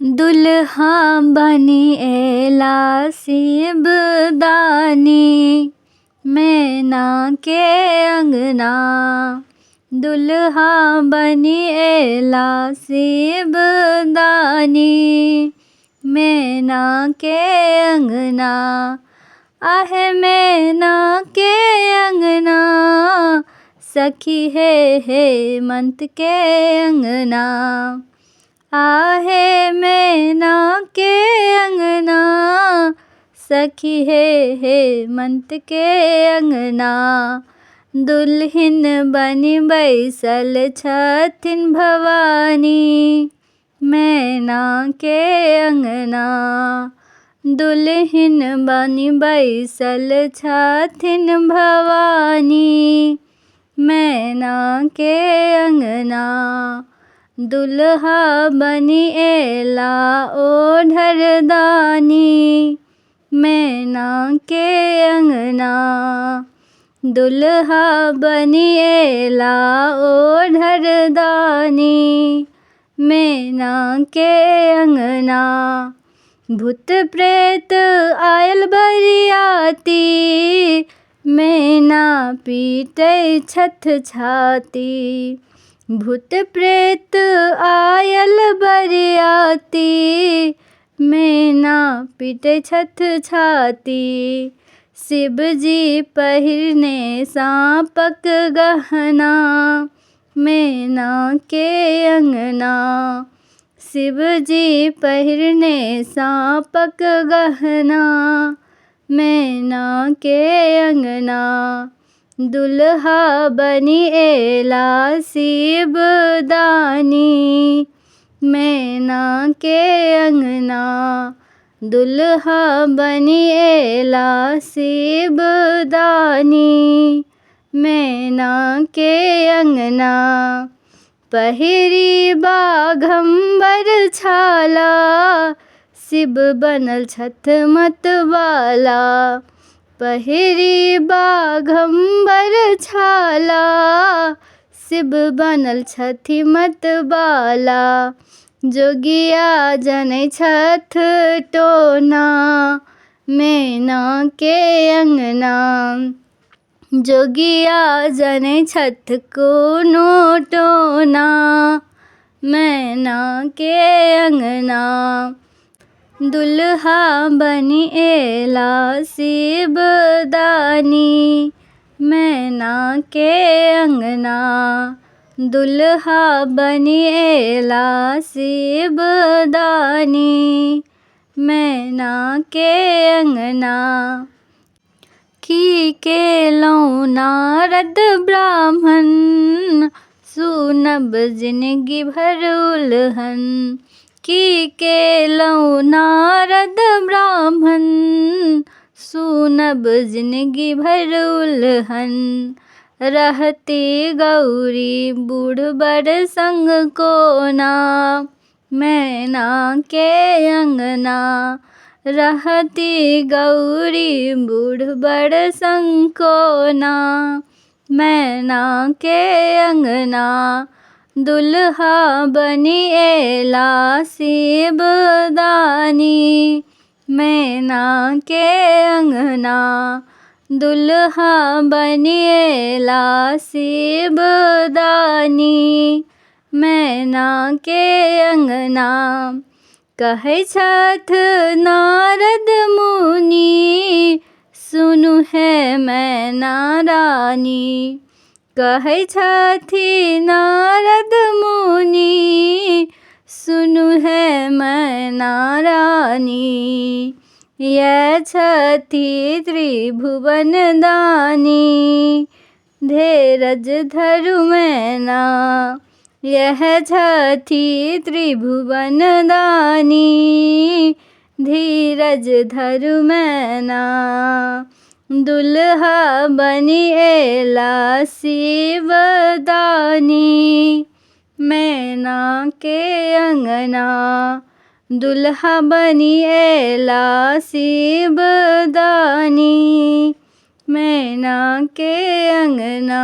दुल्हा बनी एला शिवदानी, मैना के अंगना। दुल्हा बनी एला शिवदानी, मैना के अंगना। आहे मैना के अंगना, सखी है हेमंत के अंगना। आहे मैना के अंगना, सखी है हेमंत के अंगना। दुल्हन बनी बैसल छथिन भवानी, मैना के अंगना। दुल्हन बनी बैसल छथिन भवानी, मैना के अंगना। दुल्हा बनी एला ओढ़रदानी, मैना के अंगना। दुल्हा बनी एला ओढ़रदानी, मैना के अंगना। भूत प्रेत आयल बरियाती, मैना पीटै छथ छाती। भूत प्रेत आयल बरियाती, मैना पीटै छथ छाती। शिवजी पहिरने सांपक गहना, मैना के अंगना। शिवजी पहिरने सांपक गहना, मैना के अंगना। दुल्हा बनी एला शिवदानी, मैना के अंगना। दुल्हा बनी एला शिवदानी, मैना के अंगना। पहिरी बाघंबर छाला, शिव बनल छथ मतवाला। पहिरी बाघंबर छाला, शिव बनल छथि मतवाला। जोगिया जनै छथ टोना, मैना के अंगना। जोगिया जनै छथ कोनो टोना, मैना के अंगना। दुल्हा बनी एला शिवदानी, मैना के अंगना। दुल्हा बनी एला शिवदानी, मैना के अंगना। की केलौं नारद ब्राह्मण, सुनब जिनगी भर उलहन। की केलौं नारद ब्राह्मण, सुनब जिनगी भर उलहन। रहती गौरी बूढ़ बड़ संग कोना, मैना के अंगना। रहती गौरी बूढ़ बड़ संग कोना, मैना के अंगना। दुल्हा बनी एला शिवदानी, मैना के अंगना। दुल्हा बनी एला शिवदानी, मैना के अंगना। कहै छथ नारद मुनि, सुनु है मैना रानी। कहै छथि नारद मुनि, सुनु है मैना रानी। यह छथि त्रिभुवन दानी, धीरज धरु मैना। यह छथि त्रिभुवन दानी, धीरज धरु मैना। दुल्हा बनी एला शिवदानी, मैना के अंगना। दुल्हा बनी एला शिवदानी, मैना के अंगना।